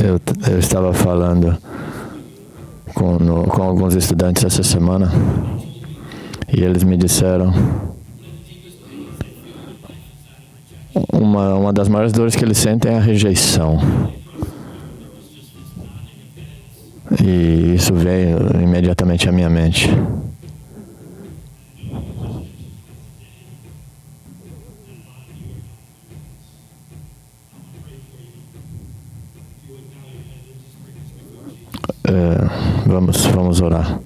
Eu estava falando com alguns estudantes essa semana e eles me disseram uma das maiores dores que eles sentem é a rejeição. E isso veio imediatamente à minha mente. Vamos orar.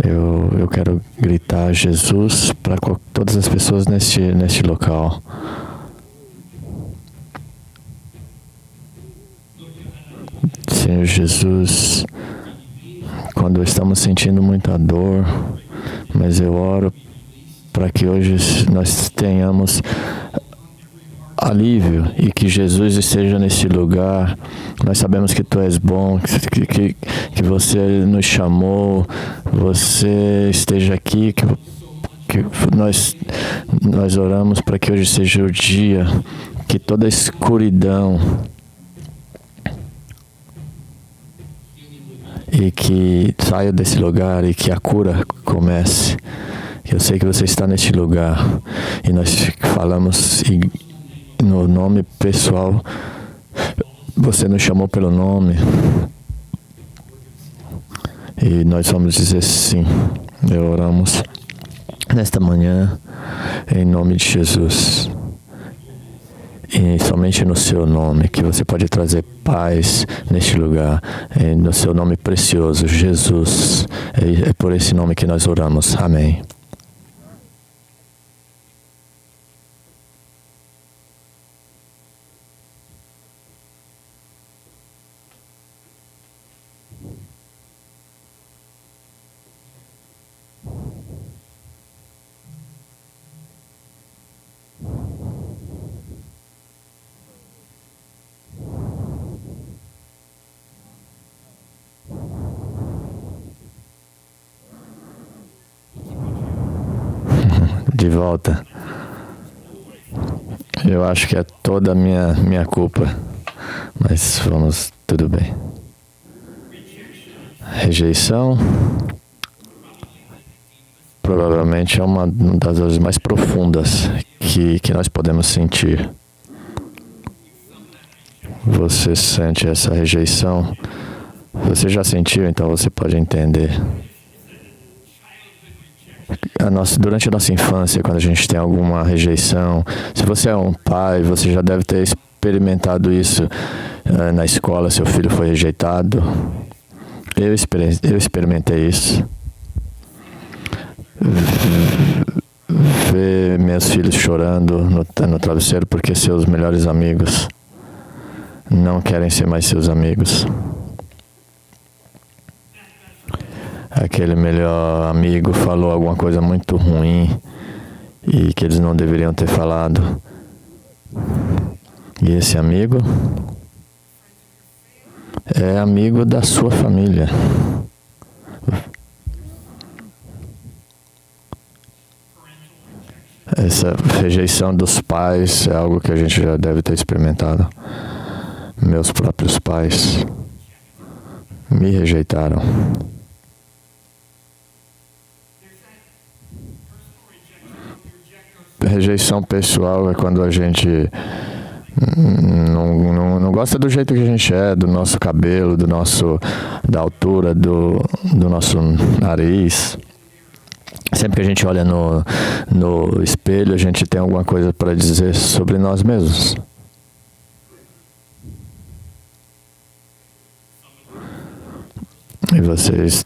Eu quero gritar Jesus para todas as pessoas neste local. Senhor Jesus, quando estamos sentindo muita dor, mas eu oro para que hoje nós tenhamos alívio e que Jesus esteja nesse lugar. Nós sabemos que Tu és bom, que Você nos chamou, Você esteja aqui, que nós oramos para que hoje seja o dia, que toda a escuridão e que saia desse lugar e que a cura comece. Eu sei que Você está neste lugar e nós falamos no nome pessoal. Você nos chamou pelo nome e nós vamos dizer sim. Oramos nesta manhã em nome de Jesus e somente no Seu nome que Você pode trazer paz neste lugar, no Seu nome precioso, Jesus. É por esse nome que nós oramos. Amém. De volta. Eu acho que é toda a minha culpa, mas tudo bem. Rejeição provavelmente é uma das dores mais profundas que nós podemos sentir. Você sente essa rejeição? Você já sentiu, então você pode entender. Durante a nossa infância, quando a gente tem alguma rejeição, se você é um pai, você já deve ter experimentado isso na escola, seu filho foi rejeitado. Eu experimentei isso. Ver meus filhos chorando no travesseiro porque seus melhores amigos não querem ser mais seus amigos. Aquele melhor amigo falou alguma coisa muito ruim e que eles não deveriam ter falado. E esse amigo é amigo da sua família. Essa rejeição dos pais é algo que a gente já deve ter experimentado. Meus próprios pais me rejeitaram. Rejeição pessoal é quando a gente não gosta do jeito que a gente é, do nosso cabelo, da altura do nosso nariz. Sempre que a gente olha no espelho, a gente tem alguma coisa para dizer sobre nós mesmos. E vocês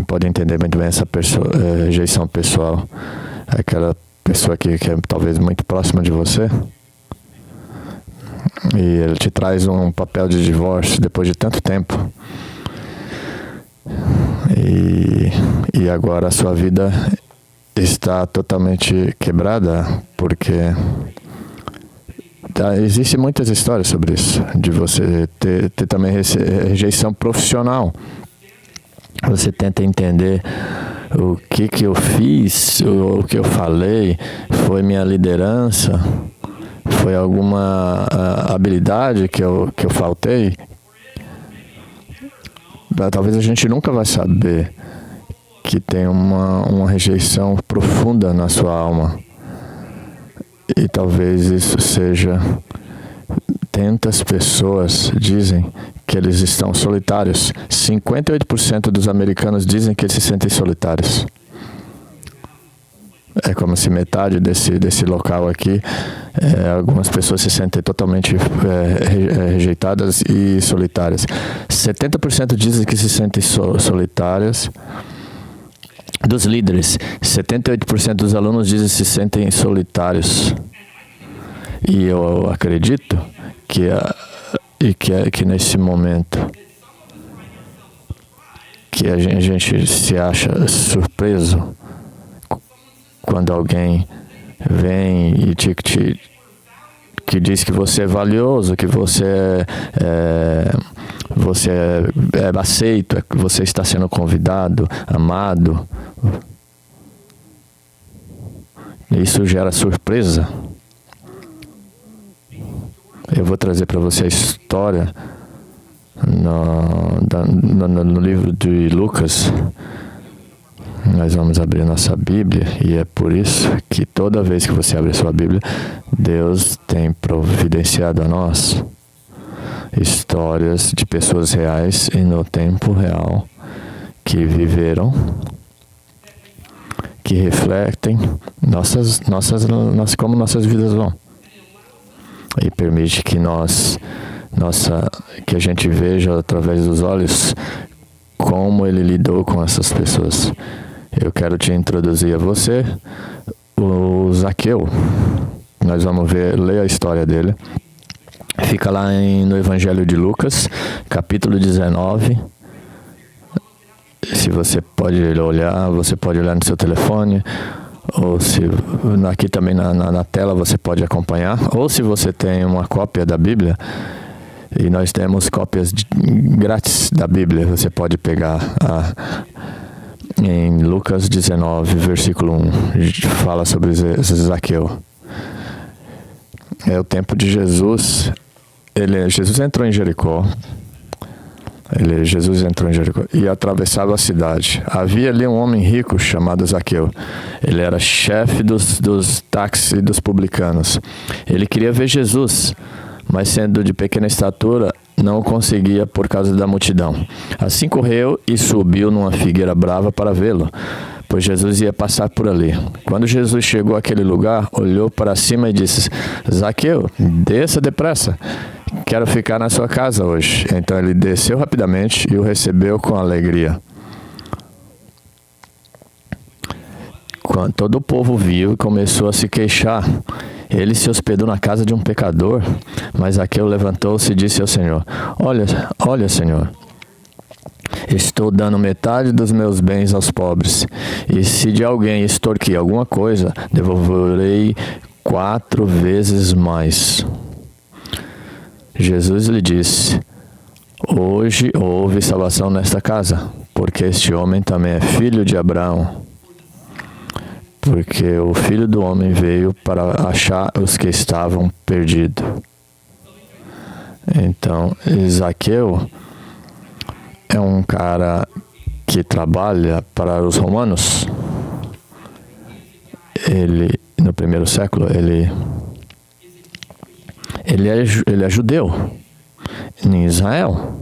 podem entender muito bem essa rejeição pessoal. Aquela pessoa que é talvez muito próxima de você e ele te traz um papel de divórcio depois de tanto tempo e agora a sua vida está totalmente quebrada porque existem muitas histórias sobre isso, de você ter também rejeição profissional. Você tenta entender o que eu fiz, o que eu falei, foi minha liderança, Foi alguma habilidade que eu faltei? Talvez a gente nunca vai saber que tem uma rejeição profunda na sua alma. E talvez isso seja... Tantas pessoas dizem que eles estão solitários. 58% dos americanos dizem que eles se sentem solitários. É como se metade desse local aqui, algumas pessoas se sentem totalmente rejeitadas e solitárias. 70% dizem que se sentem solitárias. Dos líderes, 78% dos alunos dizem que se sentem solitários. E eu acredito que nesse momento que a gente se acha surpreso quando alguém vem e que diz que você é valioso, que você é aceito, que você está sendo convidado, amado. Isso gera surpresa. Eu vou trazer para você a história no livro de Lucas. Nós vamos abrir nossa Bíblia e é por isso que toda vez que você abre a sua Bíblia, Deus tem providenciado a nós histórias de pessoas reais e no tempo real que viveram, que refletem como nossas vidas vão. E permite que que a gente veja através dos olhos como ele lidou com essas pessoas. Eu quero te introduzir a você, o Zaqueu. Nós vamos ler a história dele. Fica lá no Evangelho de Lucas, capítulo 19. Se você pode olhar, você pode olhar no seu telefone. Ou se aqui também na tela você pode acompanhar, ou se você tem uma cópia da Bíblia, e nós temos cópias grátis da Bíblia, você pode pegar em Lucas 19, versículo 1, fala sobre Zaqueu. É o tempo de Jesus. Jesus entrou em Jericó. Jesus entrou em Jericó e atravessava a cidade. Havia ali um homem rico chamado Zaqueu. Ele era chefe dos táxis e dos publicanos. Ele queria ver Jesus, mas sendo de pequena estatura, não o conseguia por causa da multidão. Assim correu e subiu numa figueira brava para vê-lo, pois Jesus ia passar por ali. Quando Jesus chegou àquele lugar, olhou para cima e disse: Zaqueu, desça depressa. Quero ficar na sua casa hoje. Então ele desceu rapidamente e o recebeu com alegria. Quando todo o povo viu e começou a se queixar, ele se hospedou na casa de um pecador. Mas Zaqueu levantou-se e disse ao Senhor: Olha, Senhor, estou dando metade dos meus bens aos pobres. E se de alguém extorquir alguma coisa, devolverei 4 vezes mais. Jesus lhe disse: Hoje houve salvação nesta casa, porque este homem também é filho de Abraão. Porque o Filho do Homem veio para achar os que estavam perdidos. Então, Zaqueu é um cara que trabalha para os romanos. Ele, no primeiro século, ele é judeu em Israel.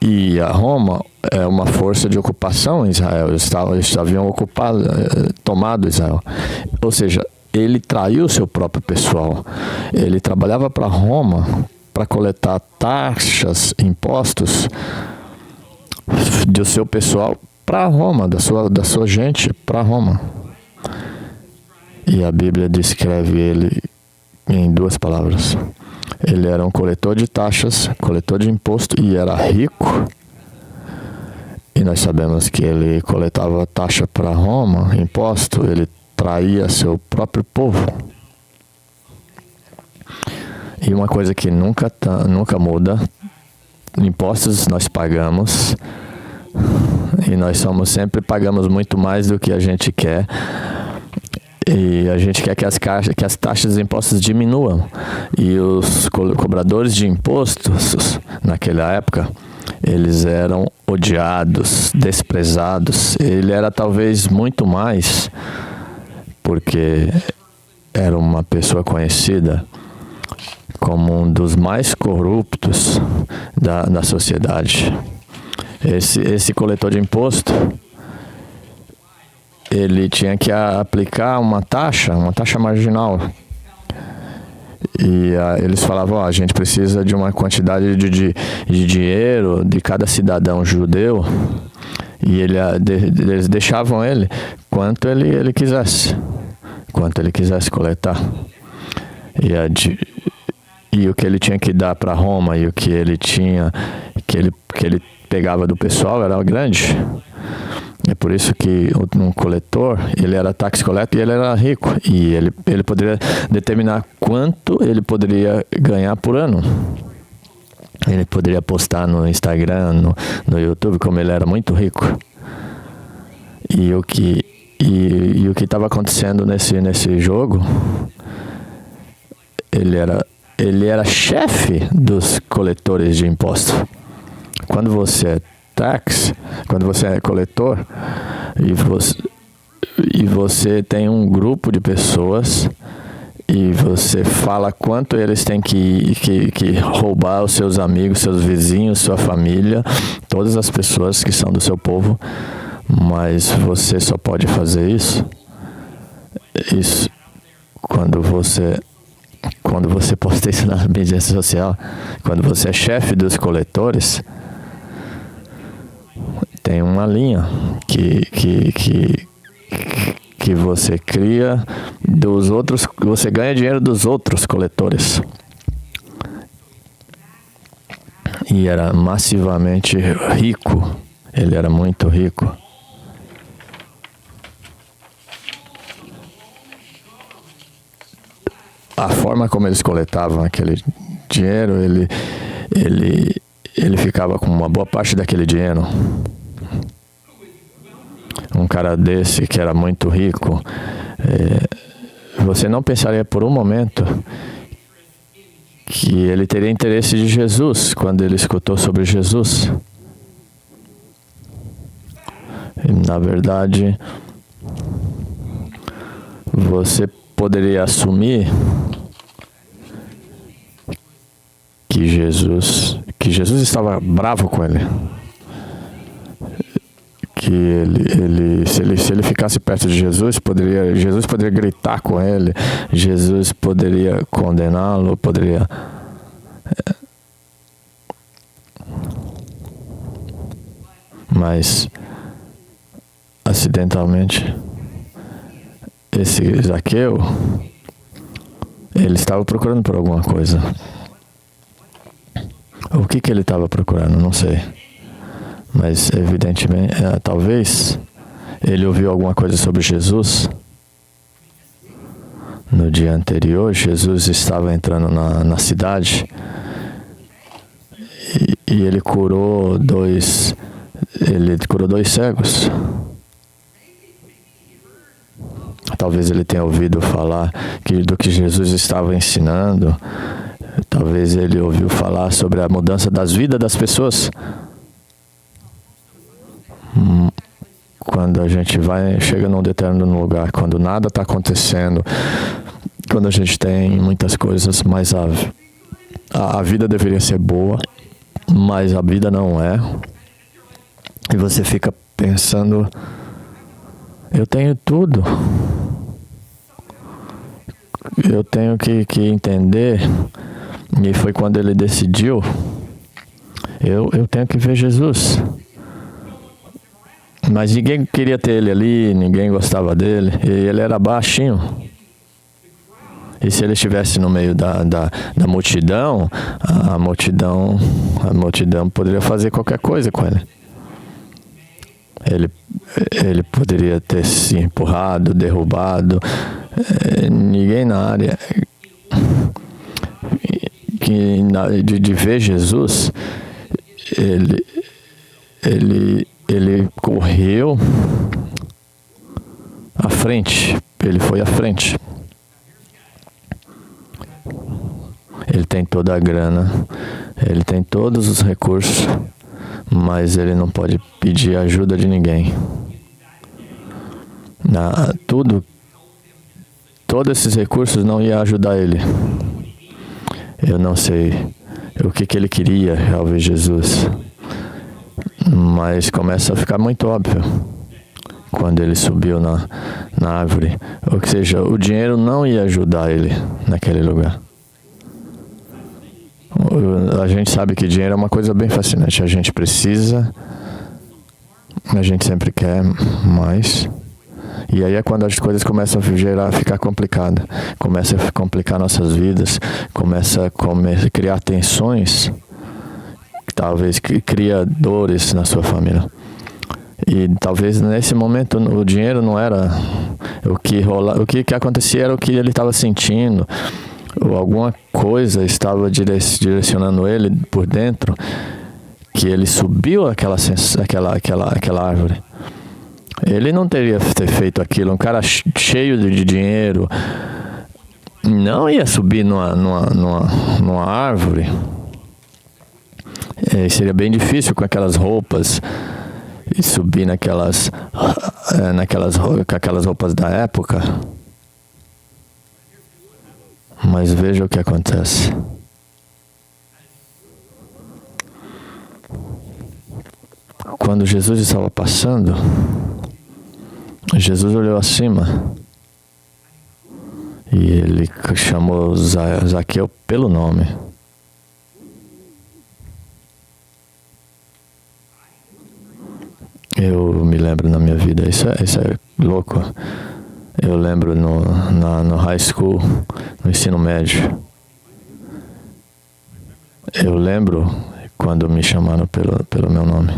E a Roma é uma força de ocupação em Israel. Eles haviam tomado Israel. Ou seja, ele traiu o seu próprio pessoal. Ele trabalhava para Roma para coletar taxas, impostos do seu pessoal para Roma, da sua gente para Roma. E a Bíblia descreve ele em 2 palavras. Ele era um coletor de taxas, coletor de imposto e era rico. E nós sabemos que ele coletava taxa para Roma, imposto, ele traía seu próprio povo. E uma coisa que nunca muda, impostos nós pagamos, e nós sempre pagamos muito mais do que a gente quer. E a gente quer que as taxas de impostos diminuam. E os cobradores de impostos, naquela época, eles eram odiados, desprezados. Ele era talvez muito mais, porque era uma pessoa conhecida como um dos mais corruptos da sociedade. Esse coletor de imposto, ele tinha que aplicar uma taxa marginal. E eles falavam, a gente precisa de uma quantidade de dinheiro de cada cidadão judeu. E eles deixavam ele quanto ele quisesse coletar. E o que ele tinha que dar para Roma e o que ele tinha, que ele pegava do pessoal era grande. É por isso que um coletor, ele era tax collector e ele era rico. E ele poderia determinar quanto ele poderia ganhar por ano. Ele poderia postar no Instagram, no YouTube, como ele era muito rico. E o que estava acontecendo nesse jogo, ele era chefe dos coletores de impostos. Quando você é coletor e você tem um grupo de pessoas e você fala quanto eles têm que roubar os seus amigos, seus vizinhos, sua família, todas as pessoas que são do seu povo, mas você só pode fazer isso quando você posta isso na mídia social, quando você é chefe dos coletores. Tem uma linha que você cria dos outros, você ganha dinheiro dos outros coletores. E era massivamente rico, ele era muito rico. A forma como eles coletavam aquele dinheiro, ele ficava com uma boa parte daquele dinheiro. Um cara desse que era muito rico, você não pensaria por um momento que ele teria interesse de Jesus quando ele escutou sobre Jesus. E, na verdade, você poderia assumir que Jesus estava bravo com ele. Que se ele ficasse perto de Jesus poderia gritar com ele, Jesus poderia condená-lo, mas acidentalmente esse Zaqueu, ele estava procurando por alguma coisa. O que ele estava procurando? Não sei. Mas, evidentemente, talvez ele ouviu alguma coisa sobre Jesus. No dia anterior, Jesus estava entrando na cidade e ele curou dois cegos. Talvez ele tenha ouvido falar do que Jesus estava ensinando. Talvez ele ouviu falar sobre a mudança das vidas das pessoas. Quando a gente chega num determinado lugar, quando nada está acontecendo, quando a gente tem muitas coisas, mas a vida deveria ser boa, mas a vida não é. E você fica pensando, eu tenho tudo. Eu tenho que entender. E foi quando ele decidiu, eu tenho que ver Jesus. Mas ninguém queria ter ele ali, ninguém gostava dele, e ele era baixinho. E se ele estivesse no meio da multidão, a multidão poderia fazer qualquer coisa com ele. Ele poderia ter se empurrado, derrubado. Ninguém na área de ver Jesus, ele correu à frente ele foi à frente. Ele tem toda a grana, ele tem todos os recursos, mas ele não pode pedir ajuda de ninguém. Todos esses recursos não iam ajudar ele. Eu não sei o que ele queria ao ver Jesus, mas começa a ficar muito óbvio quando ele subiu na árvore. Ou seja, o dinheiro não ia ajudar ele naquele lugar. A gente sabe que dinheiro é uma coisa bem fascinante. A gente precisa, a gente sempre quer mais. E aí é quando as coisas começam a ficar complicadas. Começa a complicar nossas vidas. Começa a criar tensões. Talvez cria dores na sua família. E talvez nesse momento o dinheiro não era o que rolava. O que acontecia era o que ele estava sentindo. Ou alguma coisa estava direcionando ele por dentro, que ele subiu aquela árvore. Ele não teria feito aquilo. Um cara cheio de dinheiro não ia subir numa árvore. Seria bem difícil com aquelas roupas e subir com aquelas roupas da época. Mas veja o que acontece. Quando Jesus estava passando, Jesus olhou acima e ele chamou Zaqueu pelo nome. Eu me lembro na minha vida, isso é louco. Eu lembro no high school, no ensino médio. Eu lembro quando me chamaram pelo meu nome.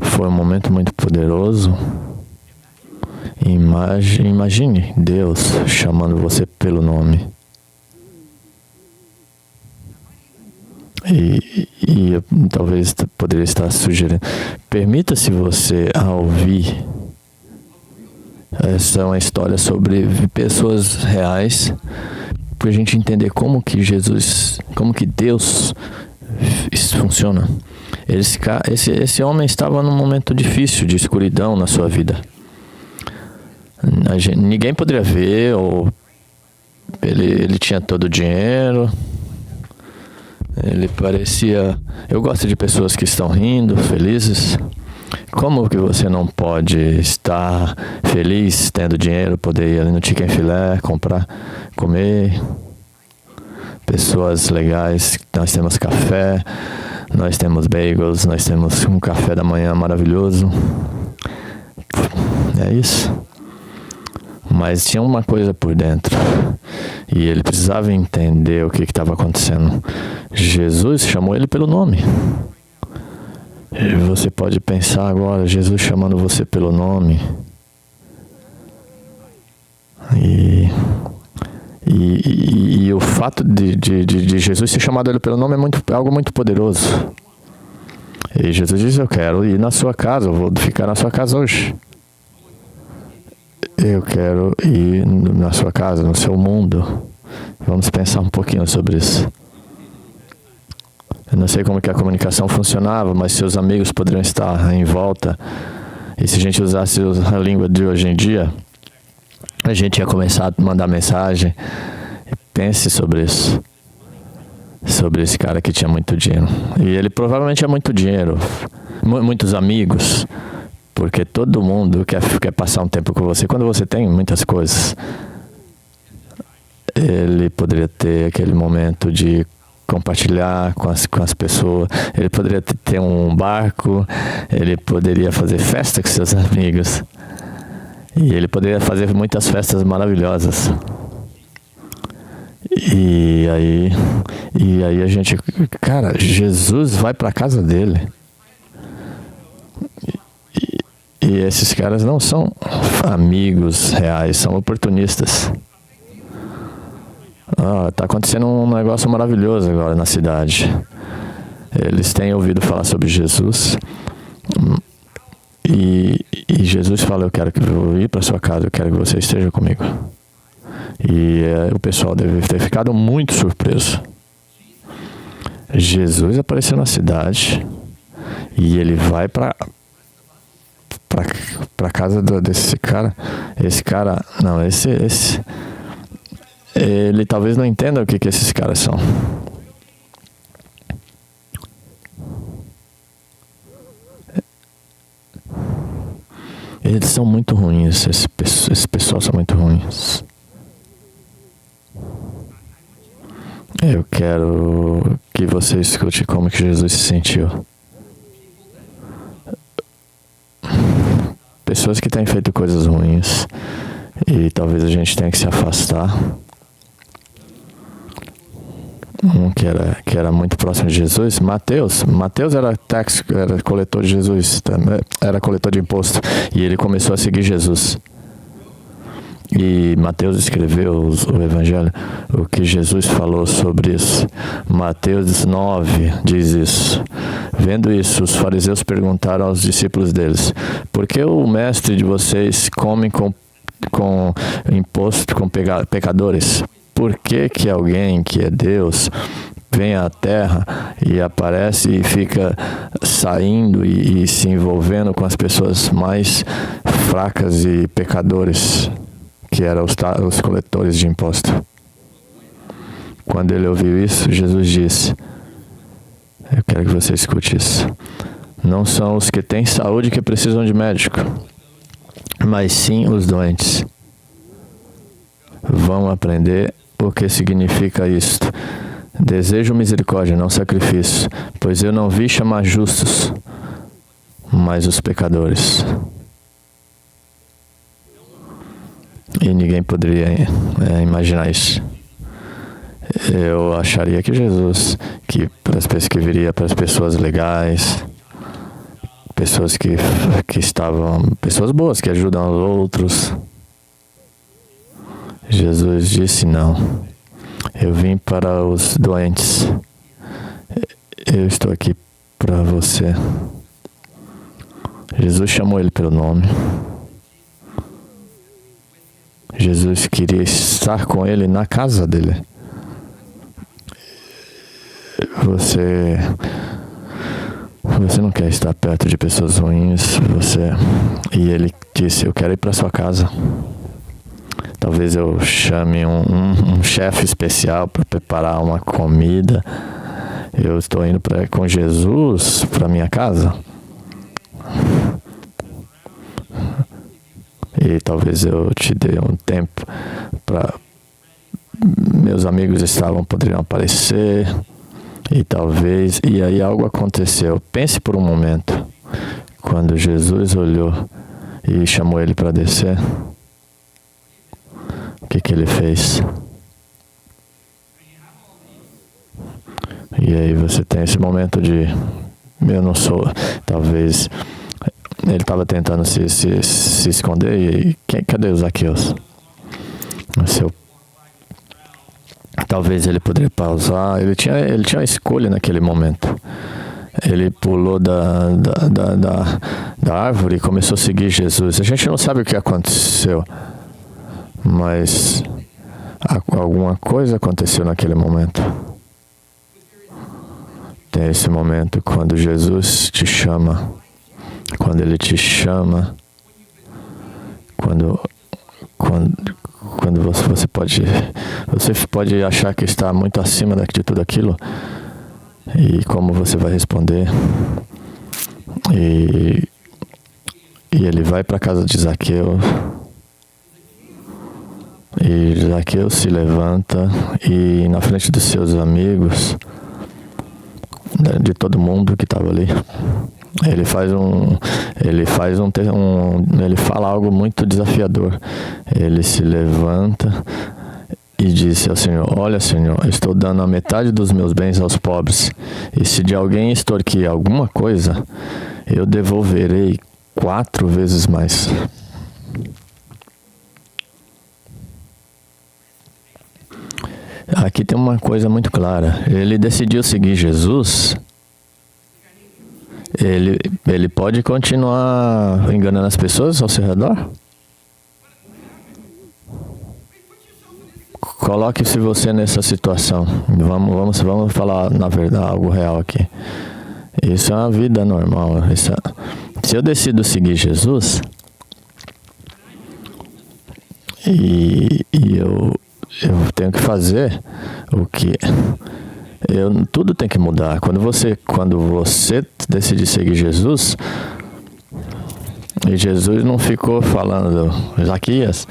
Foi um momento muito poderoso. Imagine Deus chamando você pelo nome. E eu talvez poderia estar sugerindo, permita-se você ouvir. Essa é uma história sobre pessoas reais, para a gente entender como que Deus funciona. Esse homem estava num momento difícil de escuridão na sua vida. Ninguém poderia ver, ou ele tinha todo o dinheiro. Ele parecia... Eu gosto de pessoas que estão rindo, felizes. Como que você não pode estar feliz tendo dinheiro, poder ir ali no Chicken Filé, comprar, comer? Pessoas legais. Nós temos café, nós temos bagels, nós temos um café da manhã maravilhoso. É isso. Mas tinha uma coisa por dentro. E ele precisava entender o que estava acontecendo. Jesus chamou ele pelo nome. E você pode pensar agora, Jesus chamando você pelo nome. E o fato de Jesus ter chamado ele pelo nome é algo muito poderoso. E Jesus diz, eu quero ir na sua casa, eu vou ficar na sua casa hoje. Eu quero ir na sua casa, no seu mundo. Vamos pensar um pouquinho sobre isso. Eu não sei como que a comunicação funcionava, mas seus amigos poderiam estar em volta. E se a gente usasse a língua de hoje em dia, a gente ia começar a mandar mensagem. Pense sobre isso. Sobre esse cara que tinha muito dinheiro. E ele provavelmente tinha muito dinheiro. Muitos amigos. Porque todo mundo quer passar um tempo com você. Quando você tem muitas coisas, ele poderia ter aquele momento de compartilhar com as pessoas. Ele poderia ter um barco. Ele poderia fazer festa com seus amigos. E ele poderia fazer muitas festas maravilhosas. E aí a gente... Cara, Jesus vai para a casa dele. E esses caras não são amigos reais, são oportunistas. Tá acontecendo um negócio maravilhoso agora na cidade. Eles têm ouvido falar sobre Jesus. E E Jesus fala, eu quero que eu vou ir para sua casa, eu quero que você esteja comigo. E o pessoal deve ter ficado muito surpreso. Jesus apareceu na cidade e ele vai para casa desse cara. Ele talvez não entenda o que esses caras são. Eles são muito ruins, esse pessoal são muito ruins. Eu quero que você escute como que Jesus se sentiu. Pessoas que têm feito coisas ruins e talvez a gente tenha que se afastar. Que era muito próximo de Jesus, Mateus era coletor de Jesus, era coletor de imposto, e ele começou a seguir Jesus. E Mateus escreveu o Evangelho, o que Jesus falou sobre isso. Mateus 9 diz isso. Vendo isso, os fariseus perguntaram aos discípulos deles, por que o mestre de vocês come com imposto com pecadores? Por que alguém que é Deus vem à Terra e aparece e fica saindo e se envolvendo com as pessoas mais fracas e pecadores, que eram os coletores de imposto? Quando ele ouviu isso, Jesus disse, eu quero que você escute isso, não são os que têm saúde que precisam de médico, mas sim os doentes. Vão aprender o que significa isto. Desejo misericórdia, não sacrifício, pois eu não vi chamar justos, mas os pecadores. E ninguém poderia imaginar isso. Eu acharia que Jesus, que viria para as pessoas legais, pessoas que estavam, pessoas boas, que ajudam os outros. Jesus disse não. Eu vim para os doentes. Eu estou aqui para você. Jesus chamou ele pelo nome. Jesus queria estar com ele na casa dele. Você não quer estar perto de pessoas ruins. E ele disse, eu quero ir para sua casa. Talvez eu chame um chefe especial para preparar uma comida. Eu estou indo com Jesus para minha casa. E talvez eu te dê um tempo para... Meus amigos poderiam aparecer. E aí algo aconteceu. Pense por um momento. Quando Jesus olhou e chamou ele para descer, o que ele fez? E aí você tem esse momento de, eu não sou, talvez ele estava tentando se esconder e cadê os Zaqueus? Talvez ele poderia pausar, ele tinha uma escolha naquele momento. Ele pulou da árvore e começou a seguir Jesus. A gente não sabe o que aconteceu, mas alguma coisa aconteceu naquele momento. Tem esse momento quando Jesus te chama, quando ele te chama, quando você pode achar que está muito acima de tudo aquilo, e como você vai responder. E ele vai para a casa de Zaqueu. E Zaqueu se levanta e na frente dos seus amigos, de todo mundo que estava ali, ele fala algo muito desafiador. Ele se levanta e disse ao Senhor, olha, Senhor, estou dando a metade dos meus bens aos pobres, e se de alguém extorquir alguma coisa, eu devolverei 4 vezes mais. Aqui tem uma coisa muito clara. Ele decidiu seguir Jesus. ele pode continuar enganando as pessoas ao seu redor? Coloque-se você nessa situação. Vamos falar na verdade algo real aqui. Isso é uma vida normal. Se eu decido seguir Jesus e eu tenho que fazer o que tudo tem que mudar. Quando você decide seguir Jesus, e Jesus não ficou falando, Zaqueus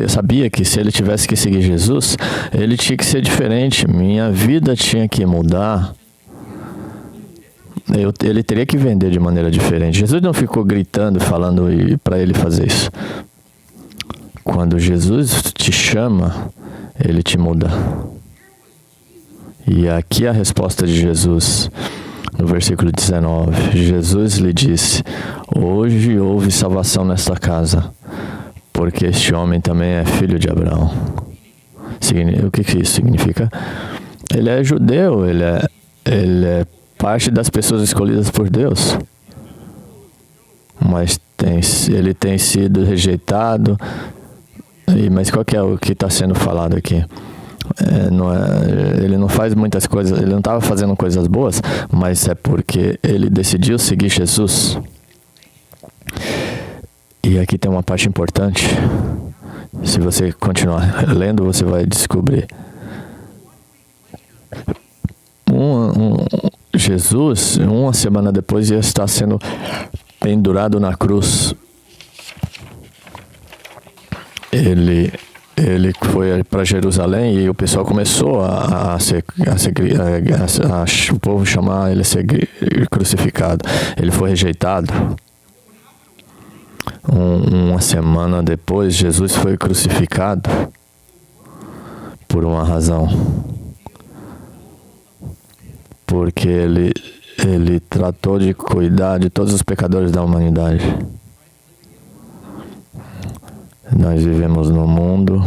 sabia que se ele tivesse que seguir Jesus, ele tinha que ser diferente, minha vida tinha que mudar, ele teria que vender de maneira diferente. Jesus não ficou gritando, falando para ele fazer isso. Quando Jesus te chama, ele te muda. E aqui a resposta de Jesus. No versículo 19, Jesus lhe disse: hoje houve salvação nesta casa, porque este homem também é filho de Abraão. O que isso significa? Ele é judeu, ele é parte das pessoas escolhidas por Deus. Mas ele tem sido rejeitado. Mas qual que é o que está sendo falado aqui? Ele não faz muitas coisas, ele não estava fazendo coisas boas, mas é porque ele decidiu seguir Jesus. E aqui tem uma parte importante. Se você continuar lendo, você vai descobrir. Jesus, uma semana depois, ia estar sendo pendurado na cruz. Ele foi para Jerusalém e o pessoal começou o povo chamar ele a ser crucificado. Ele foi rejeitado. Uma semana depois, Jesus foi crucificado por uma razão. Porque ele tratou de cuidar de todos os pecadores da humanidade. Nós vivemos num mundo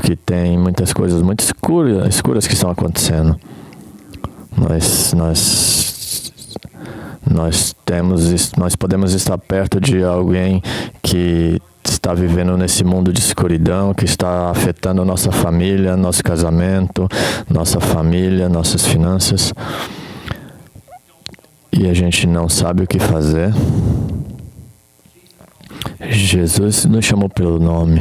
que tem muitas coisas muito escuras que estão acontecendo. Nós podemos estar perto de alguém que está vivendo nesse mundo de escuridão, que está afetando nossa família, nosso casamento, nossa família, nossas finanças. E a gente não sabe o que fazer. Jesus nos chamou pelo nome.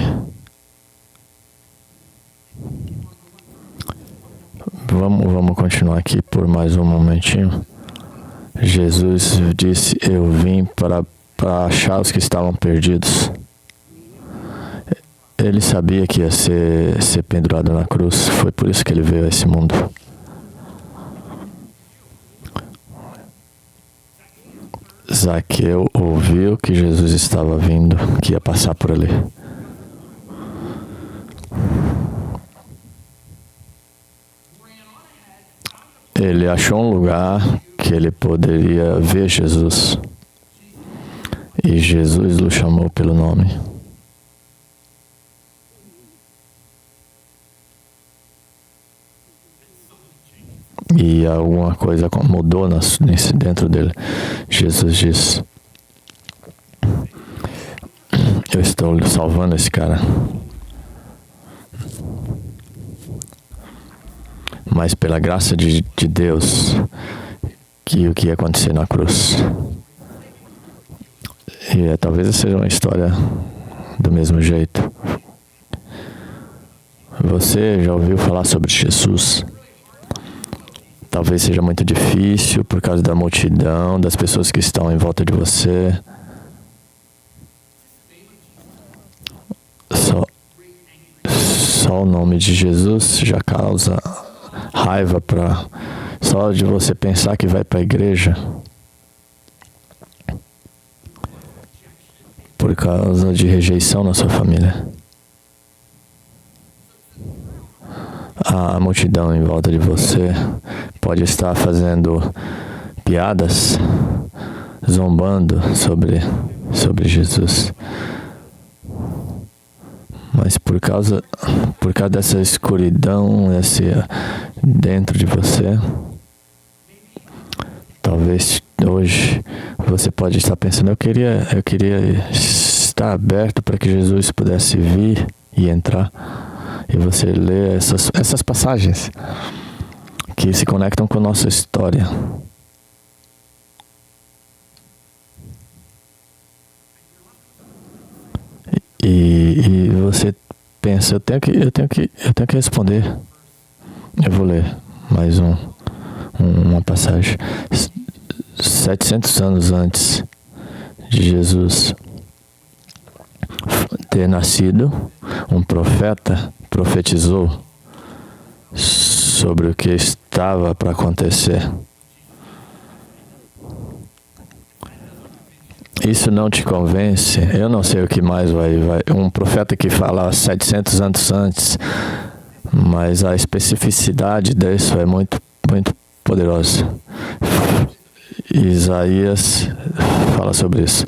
Vamos continuar aqui por mais um momentinho. Jesus disse: eu vim para achar os que estavam perdidos. Ele sabia que ia ser pendurado na cruz. Foi por isso que ele veio a esse mundo. Zaqueu ouviu que Jesus estava vindo, que ia passar por ali. Ele achou um lugar que ele poderia ver Jesus. E Jesus o chamou pelo nome. E alguma coisa mudou dentro dele. Jesus disse: eu estou salvando esse cara. Mas pela graça de Deus, que o que ia acontecer na cruz. E talvez seja uma história do mesmo jeito. Você já ouviu falar sobre Jesus? Talvez seja muito difícil por causa da multidão, das pessoas que estão em volta de você. Só o nome de Jesus já causa raiva só de você pensar que vai para a igreja. Por causa de rejeição na sua família. A multidão em volta de você pode estar fazendo piadas, zombando sobre Jesus. Mas por causa dessa escuridão dentro de você, Talvez hoje você pode estar pensando, eu queria estar aberto para que Jesus pudesse vir e entrar. E você lê essas passagens que se conectam com a nossa história. E você pensa, eu tenho que responder. Eu vou ler mais uma passagem. 700 anos antes de Jesus ter nascido, um profeta profetizou sobre o que estava para acontecer. Isso não te convence? Eu não sei o que mais vai. Um profeta que fala 700 anos antes, mas a especificidade disso é muito, muito poderosa. Isaías fala sobre isso,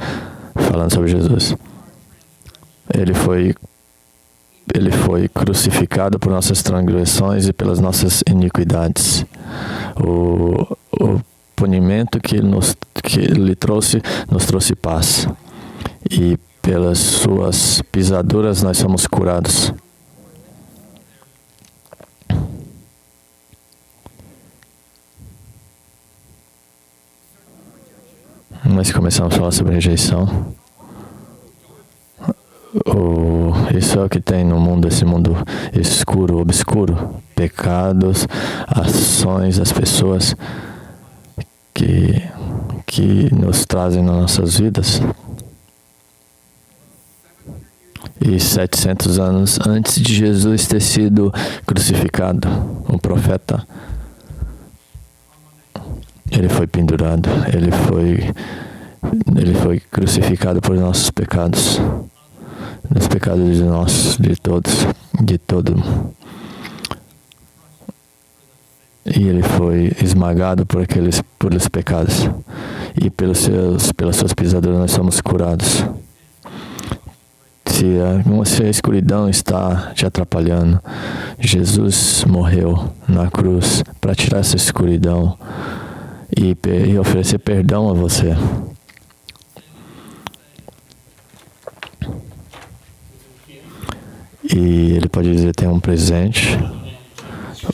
falando sobre Jesus. Ele foi crucificado por nossas transgressões e pelas nossas iniquidades. O punimento que ele trouxe, nos trouxe paz. E pelas suas pisaduras nós somos curados. Nós começamos a falar sobre rejeição. Isso é o que tem no mundo, esse mundo escuro, obscuro. Pecados, ações das pessoas que nos trazem nas nossas vidas. E 700 anos antes de Jesus ter sido crucificado, um profeta, ele foi pendurado, ele foi crucificado por nossos pecados, os pecados de todo. E ele foi esmagado por aqueles pecados. E pelas suas pisaduras nós somos curados. Se a escuridão está te atrapalhando, Jesus morreu na cruz para tirar essa escuridão e oferecer perdão a você. E ele pode dizer, tem um presente.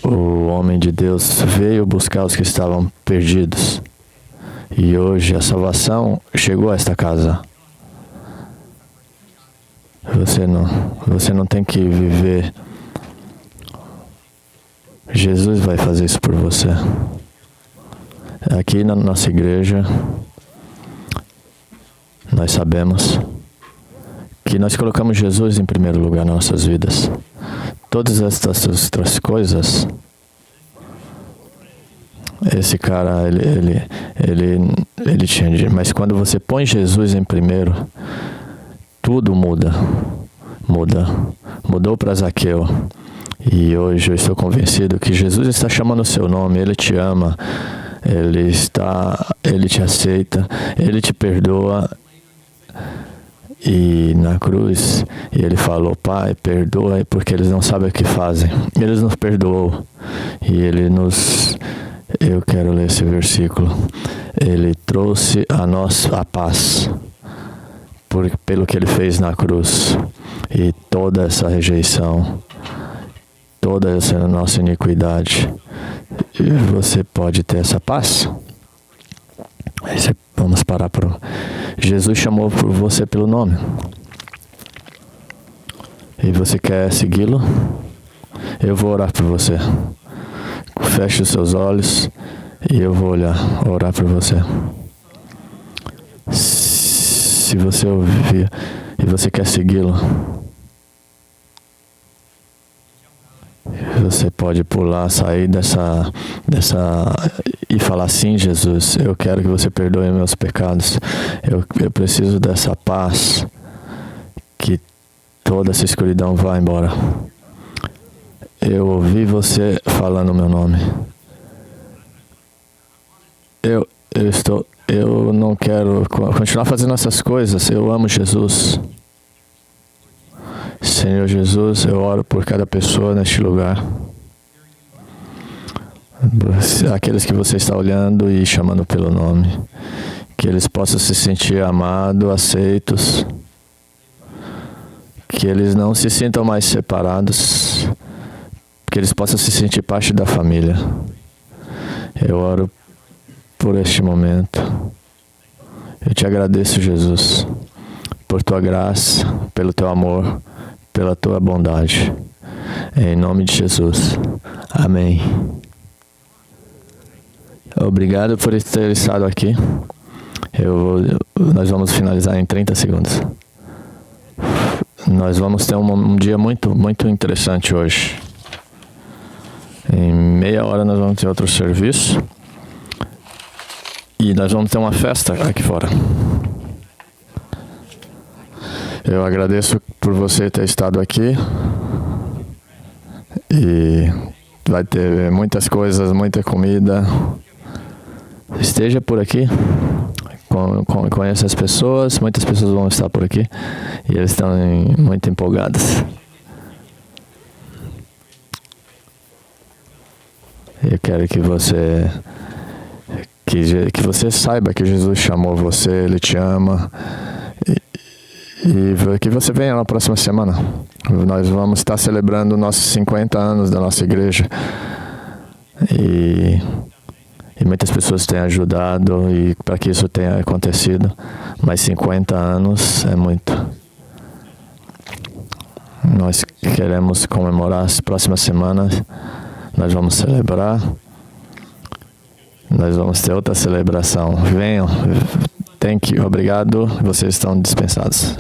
O homem de Deus veio buscar os que estavam perdidos. E hoje a salvação chegou a esta casa. Você não tem que viver. Jesus vai fazer isso por você. Aqui na nossa igreja, nós sabemos que nós colocamos Jesus em primeiro lugar nas nossas vidas. Todas essas outras coisas, esse cara, ele tinha, mas quando você põe Jesus em primeiro, tudo muda. Mudou para Zaqueu. E hoje eu estou convencido que Jesus está chamando o seu nome, ele te ama, ele te aceita, ele te perdoa. E na cruz, ele falou, Pai, perdoa porque eles não sabem o que fazem. Ele nos perdoou. E eu quero ler esse versículo. Ele trouxe a nós a paz pelo que ele fez na cruz. E toda essa rejeição, toda essa nossa iniquidade, você pode ter essa paz? Vamos parar por... Jesus chamou por você pelo nome. E você quer segui-lo? Eu vou orar por você. Feche os seus olhos e eu vou orar por você. Se você ouvir e você quer segui-lo, você pode pular, sair dessa e falar, sim, Jesus, eu quero que você perdoe meus pecados. Eu preciso dessa paz, que toda essa escuridão vá embora. Eu ouvi você falando o meu nome. Eu não quero continuar fazendo essas coisas. Eu amo Jesus. Senhor Jesus, eu oro por cada pessoa neste lugar. Aqueles que você está olhando e chamando pelo nome. Que eles possam se sentir amados, aceitos. Que eles não se sintam mais separados. Que eles possam se sentir parte da família. Eu oro por este momento. Eu te agradeço, Jesus, por tua graça, pelo teu amor, pela tua bondade. Em nome de Jesus. Amém. Obrigado por ter estado aqui. Nós vamos finalizar em 30 segundos. Nós vamos ter um dia muito, muito interessante hoje. Em meia hora nós vamos ter outro serviço. E nós vamos ter uma festa aqui fora. Eu agradeço por você ter estado aqui. E vai ter muitas coisas, muita comida. Esteja por aqui. Conheça as pessoas. Muitas pessoas vão estar por aqui. E eles estão muito empolgados. Eu quero que você saiba que Jesus chamou você, Ele te ama, e que você venha na próxima semana. Nós vamos estar celebrando nossos 50 anos da nossa igreja, e muitas pessoas têm ajudado e para que isso tenha acontecido, mas 50 anos é muito. Nós queremos comemorar as próximas semanas, nós vamos celebrar. Nós vamos ter outra celebração. Venham. Obrigado. Vocês estão dispensados.